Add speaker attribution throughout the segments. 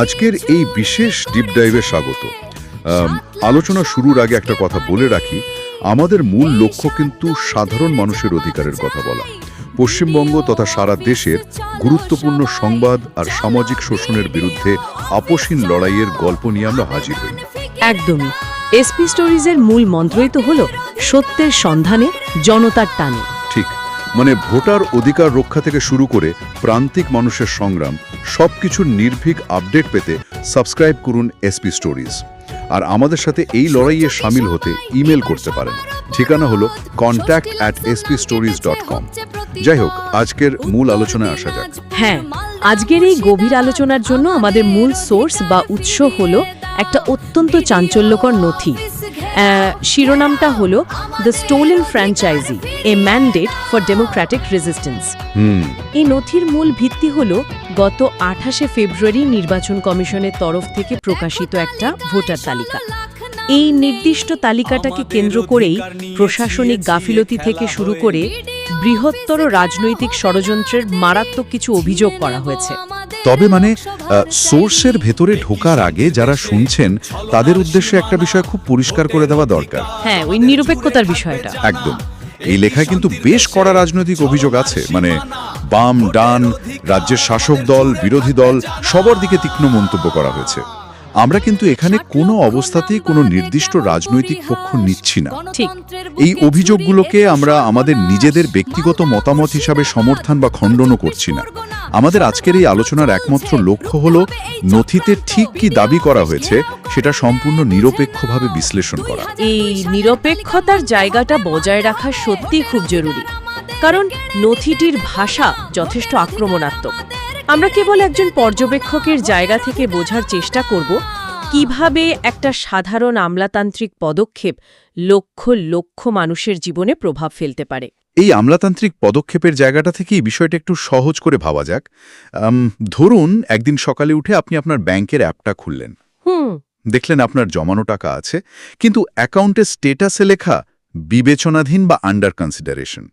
Speaker 1: আজকের এই বিশেষ ডিপ ডাইভে স্বাগত। আলোচনা শুরুর আগে একটা কথা বলে রাখি, আমাদের মূল লক্ষ্য কিন্তু সাধারণ মানুষের অধিকারের কথা বলা। পশ্চিমবঙ্গ তথা সারা দেশের গুরুত্বপূর্ণ সংবাদ আর সামাজিক শোষণের বিরুদ্ধে আপোষহীন লড়াইয়ের গল্প নিয়ে আমরা হাজির হই।
Speaker 2: একদমই। এসপি স্টোরিজের মূল মন্ত্রই তো হলো সত্যের সন্ধানে, জনতার টানে।
Speaker 1: ঠিক, মানে ভোটার অধিকার রক্ষা থেকে শুরু করে প্রান্তিক মানুষের সংগ্রাম, সবকিছুর নির্ভীক আপডেট পেতে সাবস্ক্রাইব করুন এসপি স্টোরিজ। আর আমাদের সাথে এই লড়াইয়ে সামিল হতে ইমেল করতে পারেন। ঠিকানা হলো contact@spstories.com। যাই হোক, আজকের মূল আলোচনায় আসা যাক।
Speaker 2: হ্যাঁ, আজকের এই গভীর আলোচনার জন্য আমাদের মূল সোর্স বা উৎস হলো একটা অত্যন্ত চাঞ্চল্যকর নথি। শিরোনামটা হলো the stolen franchise, A mandate for Democratic resistance. এই নথির মূল ভিত্তি হলো গত 28শে ফেব্রুয়ারি নির্বাচন কমিশনের তরফ থেকে প্রকাশিত একটা ভোটার তালিকা। এই নির্দিষ্ট তালিকাটাকে কেন্দ্র করেই প্রশাসনিক গাফিলতি থেকে শুরু করে বৃহত্তর রাজনৈতিক ষড়যন্ত্রের মারাত্মক কিছু অভিযোগ করা হয়েছে।
Speaker 1: তবে সোর্সের ভেতরে ঢোকার আগে যারা শুনছেন তাদের উদ্দেশ্যে একটা বিষয় খুব পরিষ্কার করে দেওয়া দরকার।
Speaker 2: হ্যাঁ, ওই নিরপেক্ষতার বিষয়টা।
Speaker 1: একদম। এই লেখায় কিন্তু বেশ কড়া রাজনৈতিক অভিযোগ আছে, বাম ডান, রাজ্যের শাসক দল, বিরোধী দল, সবার দিকে তীক্ষ্ণ মন্তব্য করা হয়েছে। আমরা কিন্তু এখানে কোনো অবস্থাতেই কোনো নির্দিষ্ট রাজনৈতিক পক্ষ নিচ্ছি না।
Speaker 2: ঠিক।
Speaker 1: এই অভিযোগগুলোকে আমরা আমাদের নিজেদের ব্যক্তিগত মতামত হিসাবে সমর্থন বা খণ্ডনও করছি না। আমাদের আজকের এই আলোচনার একমাত্র লক্ষ্য হলো নথিতে ঠিক কি দাবি করা হয়েছে সেটা সম্পূর্ণ নিরপেক্ষভাবে বিশ্লেষণ করা।
Speaker 2: এই নিরপেক্ষতার জায়গাটা বজায় রাখা সত্যিই খুব জরুরি, কারণ নথিটির ভাষা যথেষ্ট আক্রমণাত্মক। আমরা কেবল একজন পর্যবেক্ষকের জায়গা থেকে বোঝার চেষ্টা করব কিভাবে একটা সাধারণ আমলাতান্ত্রিক পদক্ষেপ লক্ষ লক্ষ মানুষের জীবনে প্রভাব ফেলতে পারে।
Speaker 1: এই আমলাতান্ত্রিক পদক্ষেপের জায়গাটা থেকে এই বিষয়টা একটু সহজ করে ভাবা যাক। ধরুন, একদিন সকালে উঠে আপনি আপনার ব্যাংকের অ্যাপটা খুললেন। দেখলেন আপনার জমানো টাকা আছে, কিন্তু অ্যাকাউন্টের স্টেটাসে লেখা বিবেচনাধীন বা আন্ডার কনসিডারেশন।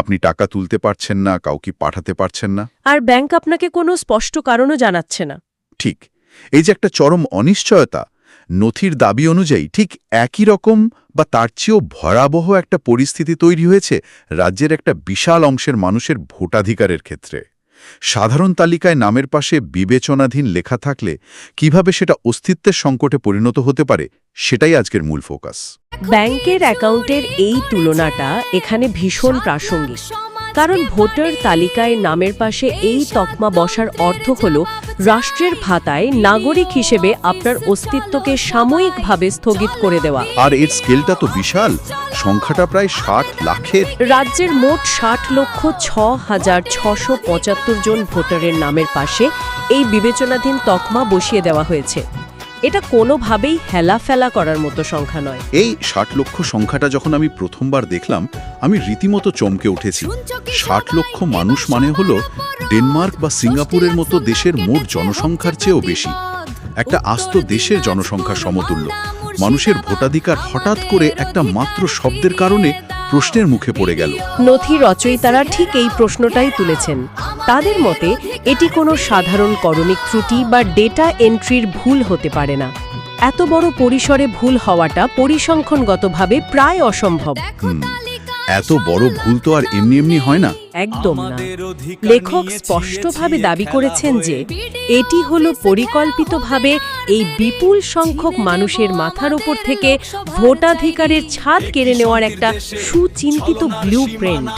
Speaker 1: আপনি টাকা তুলতে পারছেন না, কাউকে পাঠাতে পারছেন না,
Speaker 2: আর ব্যাংক আপনাকে কোনো স্পষ্ট কারণও জানাচ্ছে না।
Speaker 1: ঠিক, এই যে একটা চরম অনিশ্চয়তা, নথির দাবি অনুযায়ী ঠিক একই রকম বা তার চেয়েও ভয়াবহ একটা পরিস্থিতি তৈরি হয়েছে রাজ্যের একটা বিশাল অংশের মানুষের ভোটাধিকারের ক্ষেত্রে। সাধারণ তালিকায় নামের পাশে বিবেচনাধীন লেখা থাকলে কিভাবে সেটা অস্তিত্বের সংকটে পরিণত হতে পারে, সেটাই আজকের মূল ফোকাস।
Speaker 2: ব্যাংকের অ্যাকাউন্টের এই তুলনাটা এখানে ভীষণ প্রাসঙ্গিক, কারণ ভোটার তালিকায় নামের পাশে এই তকমা বসার অর্থ হল রাষ্ট্রের খাতায় নাগরিক হিসেবে আপনার অস্তিত্বকে সাময়িকভাবে স্থগিত করে দেওয়া।
Speaker 1: আর এর স্কেলটা তো বিশাল, সংখ্যাটা প্রায় 60 লাখের।
Speaker 2: রাজ্যের মোট 60,06,675 জন ভোটারের নামের পাশে এই বিবেচনাধীন তকমা বসিয়ে দেওয়া হয়েছে। এটা কোনোভাবেই হেলাফেলা করার মতো সংখ্যা নয়।
Speaker 1: এই 60 লক্ষ সংখ্যাটা যখন আমি প্রথমবার দেখলাম, আমি রীতিমতো চমকে উঠেছি। 60 লক্ষ মানুষ মানে হলো ডেনমার্ক বা সিঙ্গাপুরের মতো দেশের মোট জনসংখ্যার চেয়েও বেশি। একটা আস্ত দেশের জনসংখ্যার সমতুল্য মানুষের ভোটাধিকার হঠাৎ করে একটা মাত্র শব্দের কারণে প্রশ্নের মুখে পড়ে গেল।
Speaker 2: নথি রচয়িতারা ঠিক এই প্রশ্নটাই তুলেছেন। তাদের মতে এটি কোনো সাধারণ করণিক ত্রুটি বা ডেটা এন্ট্রির ভুল হতে পারে না। এত বড় পরিসরে ভুল হওয়াটা পরিসংখ্যানগতভাবে প্রায় অসম্ভব।
Speaker 1: এত বড় ভুল তো আর এমনি এমনি হয় না।
Speaker 2: একদম না। লেখক স্পষ্টভাবে দাবি করেছেন যে এটি হলো পরিকল্পিতভাবে এই বিপুল সংখ্যক মানুষের মাথার উপর থেকে ভোটাধিকারের ছাদ কেড়ে নেওয়ার একটা সুচিন্তিত ব্লুপ্রিন্ট।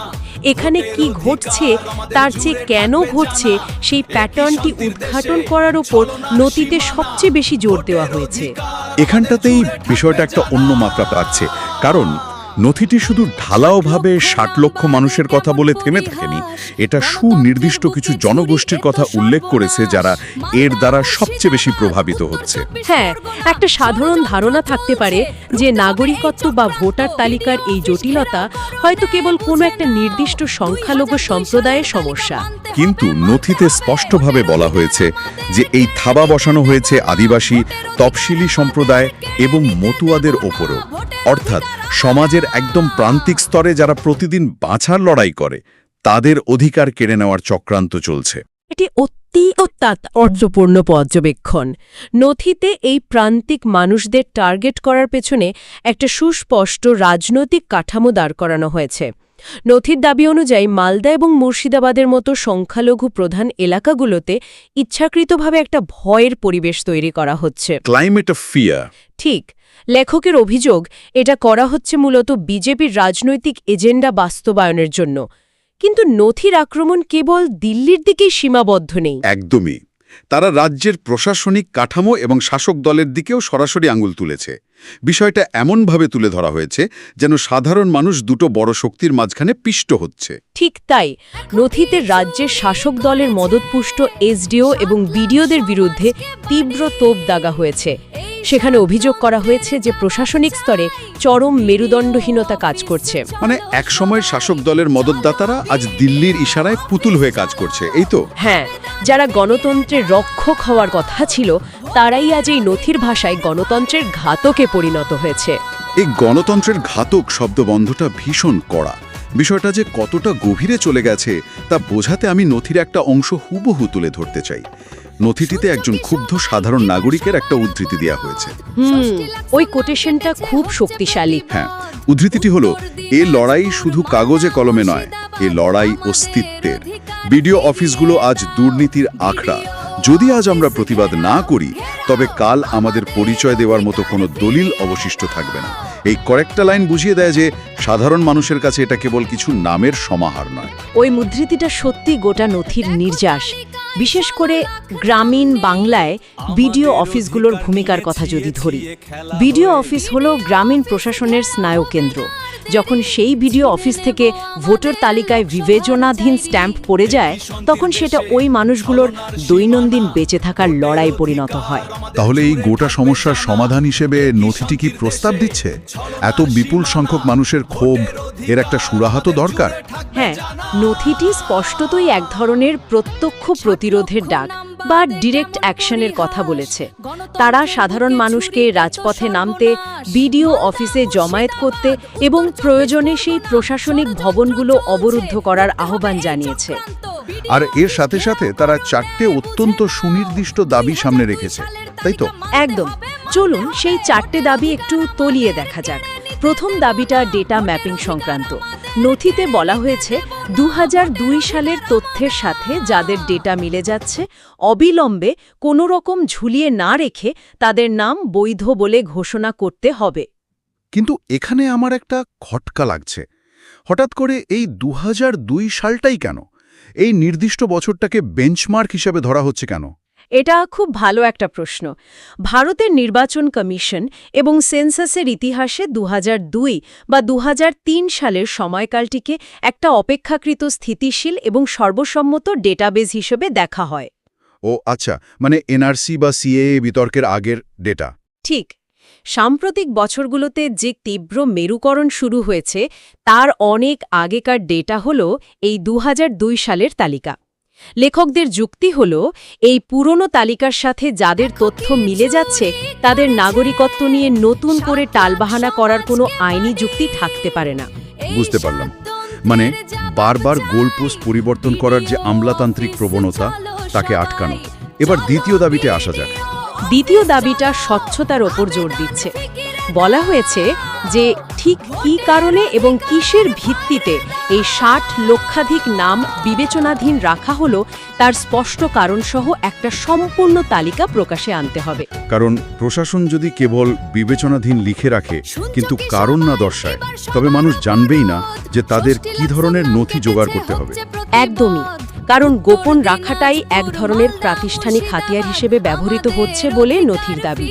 Speaker 2: এখানে কি ঘটছে, তার চেয়ে কেন ঘটছে সেই প্যাটার্নটি উদ্ঘাটন করার উপর নথিতে সবচেয়ে বেশি জোর দেওয়া হয়েছে।
Speaker 1: এখানটাতেই বিষয়টা একটা অন্য মাত্রা পাচ্ছে, কারণ নথিটি শুধু ঢালাওভাবে 60 লক্ষ মানুষের কথা বলে থেমে থাকেনি। এটা সুনির্দিষ্ট কিছু জনগোষ্ঠীর কথা উল্লেখ করেছে যারা এর দ্বারা সবচেয়ে বেশি প্রভাবিত হচ্ছে।
Speaker 2: হ্যাঁ, একটা সাধারণ ধারণা থাকতে পারে যে নাগরিকত্ব বা ভোটার তালিকার এই জটিলতা হয়তো কেবল কোনো একটা নির্দিষ্ট সংখ্যালঘু সম্প্রদায়ের সমস্যা।
Speaker 1: কিন্তু নথিতে স্পষ্টভাবে বলা হয়েছে যে এই থাবা বসানো হয়েছে আদিবাসী, তফসিলি সম্প্রদায় এবং মতুয়াদের ওপরও, অর্থাৎ সমাজের একদম প্রান্তিক স্তরে যারা প্রতিদিন বাঁচার লড়াই করে তাদের অধিকার কেড়ে নেওয়ার চক্রান্ত চলছে।
Speaker 2: এটি অত্যন্ত অর্থপূর্ণ পর্যবেক্ষণ। নথিতে এই প্রান্তিক মানুষদের টার্গেট করার পেছনে একটা সুস্পষ্ট রাজনৈতিক কাঠামো দাঁড় করানো হয়েছে। নথির দাবি অনুযায়ী মালদা এবং মুর্শিদাবাদের মতো সংখ্যালঘু প্রধান এলাকাগুলোতে ইচ্ছাকৃতভাবে একটা ভয়ের পরিবেশ তৈরি করা হচ্ছে।
Speaker 1: Climate of fear.
Speaker 2: ঠিক। লেখকের অভিযোগ, এটা করা হচ্ছে মূলত বিজেপির রাজনৈতিক এজেন্ডা বাস্তবায়নের জন্য। কিন্তু নথির আক্রমণ কেবল দিল্লির দিকেই সীমাবদ্ধ নেই।
Speaker 1: একদমই। তারা রাজ্যের প্রশাসনিক কাঠামো এবং শাসক দলের দিকেও সরাসরি আঙুল তুলেছে। বিষয়টা এমনভাবে তুলে ধরা হয়েছে যেন সাধারণ মানুষ দুটো বড় শক্তির মাঝখানে পিষ্ট হচ্ছে।
Speaker 2: ঠিক তাই। নথিতে রাজ্যের শাসক দলের মদতপুষ্ট এসডিও এবং বিডিওদের বিরুদ্ধে তীব্র তোপ দাগা হয়েছে। সেখানে অভিযোগ করা হয়েছে যে প্রশাসনিক স্তরে চরম মেরুদণ্ডহীনতা কাজ করছে।
Speaker 1: মানে একসময়ের শাসক দলের মদতদাতারা আজ দিল্লির ইশারায় পুতুল হয়ে কাজ করছে, এই তো?
Speaker 2: হ্যাঁ, যারা গণতন্ত্রের রক্ষক হওয়ার কথা ছিল তারাই আজ এই নথির ভাষায় গণতন্ত্রের ঘাতকে পরিণত হয়েছে।
Speaker 1: এই গণতন্ত্রের ঘাতক শব্দবন্ধটা ভীষণ কড়া। বিষয়টা যে কতটা গভীরে চলে গেছে তা বোঝাতে আমি নথির একটা অংশ হুবহু তুলে ধরতে চাই। নথিটিতে একজন ক্ষুব্ধ সাধারণ নাগরিকের একটা উদ্ধৃতি দেওয়া হয়েছে।
Speaker 2: ওই কোটেশনটা খুব শক্তিশালী।
Speaker 1: হ্যাঁ, উদ্ধৃতিটি হলো, এ লড়াই শুধু কাগজে কলমে নয়, এ লড়াই অস্তিত্বের। বিডিও অফিসগুলো আজ দুর্নীতির আখড়া। যদি আজ আমরা প্রতিবাদ না করি তবে কাল আমাদের পরিচয় দেওয়ার মতো কোনো দলিল অবশিষ্ট থাকবে না। এই কয়েকটা লাইন বুঝিয়ে দেয় যে সাধারণ মানুষের কাছে এটা কেবল কিছু নামের সমাহার নয়।
Speaker 2: ওই মুদ্রিতিটা সত্যি গোটা নথির নির্যাস। বিশেষ করে গ্রামীণ বাংলায় বিডিও অফিসগুলোর ভূমিকার কথা যদি ধরি। বিডিও অফিস হলো গ্রামীণ প্রশাসনের স্নায়ুকেন্দ্র। যখন সেই বিডিও অফিস থেকে ভোটার তালিকায় বিবেচনাধীন স্ট্যাম্প পড়ে যায় তখন সেটা ওই মানুষগুলোর দৈনন্দিন বেঁচে থাকার লড়াই পরিণত হয়।
Speaker 1: তাহলে এই গোটা সমস্যার সমাধান হিসেবে নথিটি কি প্রস্তাব দিচ্ছে? এত বিপুল সংখ্যক মানুষের ক্ষোভ, এর একটা সুরাহা তো দরকার।
Speaker 2: হ্যাঁ, নথিটি স্পষ্টতই এক ধরনের প্রত্যক্ষ প্রতিরোধের ডাক বা ডিরেক্ট অ্যাকশনের কথা বলেছে। তারা সাধারণ মানুষকে রাজপথে নামতে, বিডিও অফিসে জমায়েত করতে এবং প্রয়োজনে সেই প্রশাসনিক ভবনগুলো অবরুদ্ধ করার আহ্বান জানিয়েছে।
Speaker 1: আর এর সাথে সাথে তারা 4টে অত্যন্ত সুনির্দিষ্ট দাবি সামনে রেখেছে, তাই তো?
Speaker 2: একদম। চলুন সেই 4টে দাবি একটু তলিয়ে দেখা যাক। প্রথম দাবিটা ডেটা ম্যাপিং সংক্রান্ত। নথিতে বলা হয়েছে 2002 সালের তথ্যের সাথে যাদের ডেটা মিলে যাচ্ছে অবিলম্বে কোনো রকম ঝুলিয়ে না রেখে তাদের নাম বৈধ বলে ঘোষণা করতে হবে।
Speaker 1: কিন্তু এখানে আমার একটা খটকা লাগছে। হঠাৎ করে এই 2002 সালটাই কেন? এই নির্দিষ্ট বছরটাকে বেঞ্চমার্ক হিসেবে ধরা হচ্ছে কেন?
Speaker 2: এটা খুব ভালো একটা প্রশ্ন। ভারতের নির্বাচন কমিশন এবং সেন্সাসের ইতিহাসে 2002 বা 2003 সালের সময়কালটিকে একটা অপেক্ষাকৃত স্থিতিশীল এবং সর্বসম্মত ডেটাবেজ হিসেবে দেখা হয়।
Speaker 1: ও আচ্ছা, মানে এনআরসি বা সিএএ বিতর্কের আগের ডেটা।
Speaker 2: ঠিক। সাম্প্রতিক বছরগুলোতে যে তীব্র মেরুকরণ শুরু হয়েছে তার অনেক আগেকার ডেটা হল এই 2002 সালের তালিকা। লেখকদের যুক্তি হল এই পুরনো তালিকার সাথে যাদের তথ্য মিলে যাচ্ছে তাদের নাগরিকত্ব নিয়ে নতুন করে টালবাহানা করার কোনো আইনি যুক্তি থাকতে পারে না।
Speaker 1: বুঝতে পারলাম। মানে বারবার গোলপোস্ট পরিবর্তন করার যে আমলাতান্ত্রিক প্রবণতা, তাকে আটকানো। এবার দ্বিতীয় দাবিতে আসা যাক।
Speaker 2: দ্বিতীয় দাবিটা স্বচ্ছতার ওপর জোর দিচ্ছে। বলা হয়েছে যে ঠিক কী কারণে এবং কিসের ভিত্তিতে এই 60 লক্ষাধিক নাম বিবেচনাধীন রাখা হলো তার স্পষ্ট কারণসহ একটা সম্পূর্ণ তালিকা প্রকাশে আনতে হবে।
Speaker 1: কারণ প্রশাসন যদি কেবল বিবেচনাধীন লিখে রাখে কিন্তু কারণ না দর্শায়, তবে মানুষ জানবেই না যে তাদের কী ধরনের নথি জোগাড় করতে হবে।
Speaker 2: একদমই। কারণ গোপন রাখাটাই এক ধরনের প্রাতিষ্ঠানিক হাতিয়ার হিসেবে ব্যবহৃত হচ্ছে বলে নথির দাবি।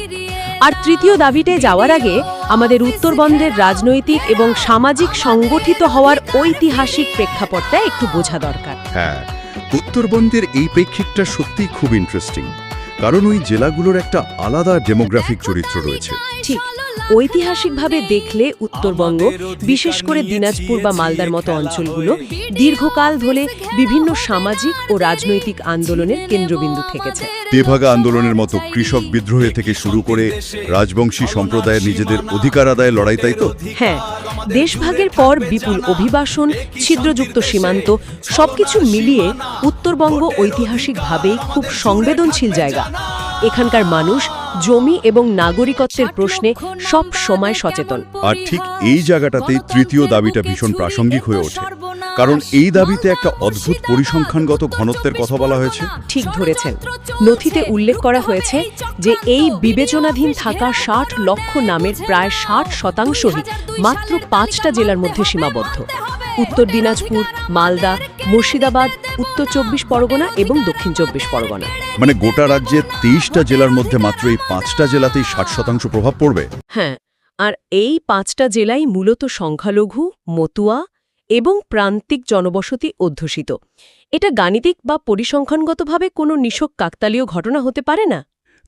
Speaker 2: আর তৃতীয় দাবিতে যাওয়ার আগে আমাদের উত্তরবঙ্গের রাজনৈতিক এবং সামাজিক সংগঠিত হওয়ার ঐতিহাসিক প্রেক্ষাপটটা একটু বোঝা দরকার।
Speaker 1: হ্যাঁ, উত্তরবঙ্গের এই প্রেক্ষিকটা সত্যিই খুব ইন্টারেস্টিং। কারণ ওই জেলাগুলোর একটা আলাদা ডেমোগ্রাফিক চরিত্র রয়েছে।
Speaker 2: ঠিক। ঐতিহাসিকভাবে দেখলে উত্তরবঙ্গ, বিশেষ করে দিনাজপুর বা মালদার মতো অঞ্চলগুলো দীর্ঘকাল ধরে বিভিন্ন সামাজিক ও রাজনৈতিক আন্দোলনের কেন্দ্রবিন্দু থেকেছে।
Speaker 3: তেভাগা আন্দোলনের মতো কৃষক বিদ্রোহ থেকে শুরু করে রাজবংশী সম্প্রদায়ের নিজেদের অধিকার আদায়ের লড়াই, তাই তো?
Speaker 2: হ্যাঁ, দেশভাগের পর বিপুল অভিবাসন, ছিদ্রযুক্ত সীমান্ত সবকিছু মিলিয়ে উত্তরবঙ্গ ঐতিহাসিকভাবেই খুব সংবেদনশীল জায়গা। এখানকার মানুষ জমি এবং নাগরিকত্বের প্রশ্নে সব সময় সচেতন।
Speaker 3: আর ঠিক এই জায়গাটাতেই তৃতীয় দাবিটা ভীষণ প্রাসঙ্গিক হয়ে ওঠে, কারণ এই দাবিতে একটা অদ্ভুত পরিসংখ্যানগত ঘনত্বের কথা বলা হয়েছে।
Speaker 2: ঠিক ধরেছেন, নথিতে উল্লেখ করা হয়েছে যে এই বিবেচনাধীন থাকা ৬০ লক্ষ নামের প্রায় ৬০% মাত্র ৫টা জেলার মধ্যে সীমাবদ্ধ: উত্তর দিনাজপুর, মালদা, মুর্শিদাবাদ, উত্তর ২৪ পরগনা এবং দক্ষিণ ২৪ পরগনা।
Speaker 3: মানে গোটা রাজ্যের ২৩টা জেলার মধ্যে মাত্র এই ৫টা জেলাতেই ৬০% প্রভাব পড়বে।
Speaker 2: হ্যাঁ, আর এই 5টা জেলাই মূলত সংখ্যালঘু, মতুয়া এবং প্রান্তিক জনবসতি অধ্যুষিত। এটা গাণিতিক বা পরিসংখ্যানগতভাবে কোনো নিছক কাকতালীয় ঘটনা হতে পারে না।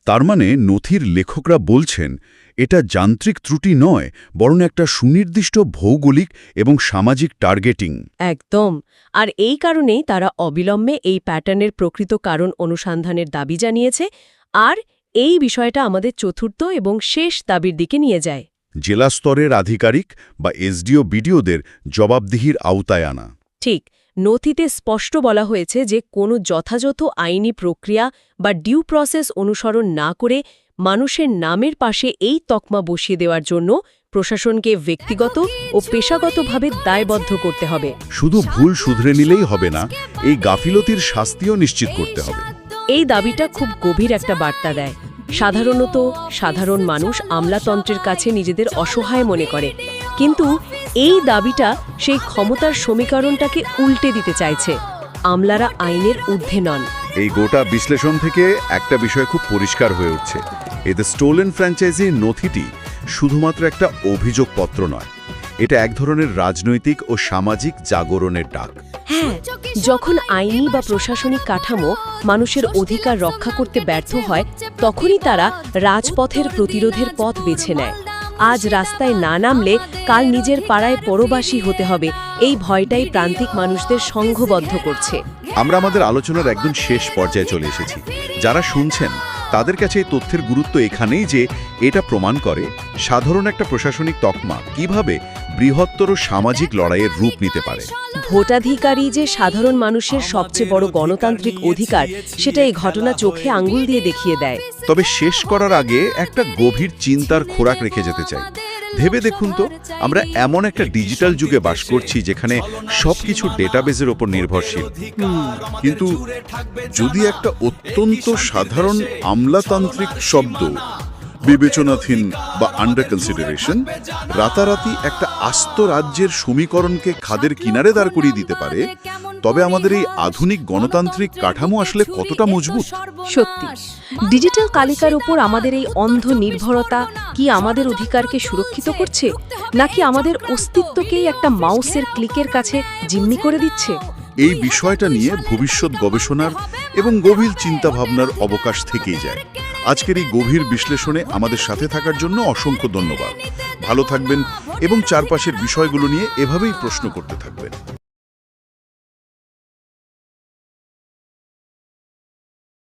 Speaker 3: তার মানে নথির লেখকরা বলছেন এটা যান্ত্রিক ত্রুটি নয়, বরং একটা সুনির্দিষ্ট ভৌগোলিক এবং সামাজিক টার্গেটিং।
Speaker 2: একদম। আর এই কারণেই তারা অবিলম্বে এই প্যাটার্নের প্রকৃত কারণ অনুসন্ধানের দাবি জানিয়েছে। আর এই বিষয়টা আমাদের চতুর্থ এবং শেষ দাবির দিকে নিয়ে যায়:
Speaker 3: জেলা স্তরের আধিকারিক বা এসডিও বিডিওদের জবাবদিহির আওতায় আনা।
Speaker 2: ঠিক, নথিতে স্পষ্ট বলা হয়েছে যে কোনো যথাযথ আইনি প্রক্রিয়া বা ডিউ প্রসেস অনুসরণ না করে মানুষের নামের পাশে এই তকমা বসিয়ে দেওয়ার জন্য প্রশাসনকে ব্যক্তিগত ও পেশাগতভাবে দায়বদ্ধ করতে হবে।
Speaker 3: শুধু ভুল শুধরে নিলেই হবে না, এই গাফিলতির শাস্তিও নিশ্চিত করতে হবে।
Speaker 2: এই দাবিটা খুব গভীর একটা বার্তা দেয়। সাধারণত সাধারণ মানুষ আমলাতন্ত্রের কাছে নিজেদের অসহায় মনে করে, কিন্তু এই দাবিটা সেই ক্ষমতার সমীকরণটাকে উল্টে দিতে চাইছে। আমলারা আইনের ঊর্ধ্বে নন।
Speaker 3: এই গোটা বিশ্লেষণ থেকে একটা বিষয় খুব পরিষ্কার হয়ে উঠছে: এতে স্টোলেন ফ্র্যাঞ্চাইজি নথিটি শুধুমাত্র একটা অভিযোগপত্র নয়, এটা এক ধরনের রাজনৈতিক ও সামাজিক জাগরণের ডাক।
Speaker 2: হ্যাঁ, যখন আইনি বা প্রশাসনিক কাঠামো মানুষের অধিকার রক্ষা করতে ব্যর্থ হয়, তখনই তারা রাজপথের প্রতিরোধের পথ বেছে নেয়। আজ রাস্তায় না নামলে কাল নিজের পাড়ায় পরবাসী হতে হবে, এই ভয়টাই প্রান্তিক মানুষদের সংঘবদ্ধ করছে।
Speaker 1: আমরা আমাদের আলোচনার একদম শেষ পর্যায়ে চলে এসেছি। যারা শুনছেন তাদের কাছে এই তথ্যের গুরুত্ব এখানেই যে এটা প্রমাণ করে সাধারণ একটা প্রশাসনিক তকমা কিভাবে বৃহত্তর সামাজিক লড়াইয়ের রূপ নিতে পারে।
Speaker 2: ভোটাধিকারই যে সাধারণ মানুষের সবচেয়ে বড় গণতান্ত্রিক অধিকার, সেটা এই ঘটনা চোখে আঙ্গুল দিয়ে দেখিয়ে দেয়।
Speaker 1: তবে শেষ করার আগে একটা গভীর চিন্তার খোরাক রেখে যেতে চাই। ভেবে দেখুন তো, আমরা এমন একটা ডিজিটাল যুগে বাস করছি যেখানে সবকিছু ডেটাবেজের ওপর নির্ভরশীল, কিন্তু যদি একটা অত্যন্ত সাধারণ আমলাতান্ত্রিক শব্দ বিবেচনাধীন বা আন্ডার কনসিডারেশন রাতারাতি একটা আস্ত রাজ্যের সমীকরণকে খাদের কিনারে দাঁড় করিয়ে দিতে পারে, তবে আমাদের এই আধুনিক গণতান্ত্রিক কাঠামো আসলে কতটা মজবুত।
Speaker 2: সত্যি, ডিজিটাল কালিকার উপর আমাদের এই অন্ধ নির্ভরতা কি আমাদের অধিকারকে সুরক্ষিত করছে, নাকি আমাদের অস্তিত্বকেই একটা মাউসের ক্লিকের কাছে জিম্মি করে দিচ্ছে?
Speaker 1: এই বিষয়টা নিয়ে ভবিষ্যৎ গবেষণার এবং গভীর চিন্তাভাবনার অবকাশ থেকেই যায়। আজকের এই গভীর বিশ্লেষণে আমাদের সাথে থাকার জন্য অসংখ্য ধন্যবাদ। ভালো থাকবেন এবং চারপাশের বিষয়গুলো নিয়ে এভাবেই প্রশ্ন করতে থাকবেন।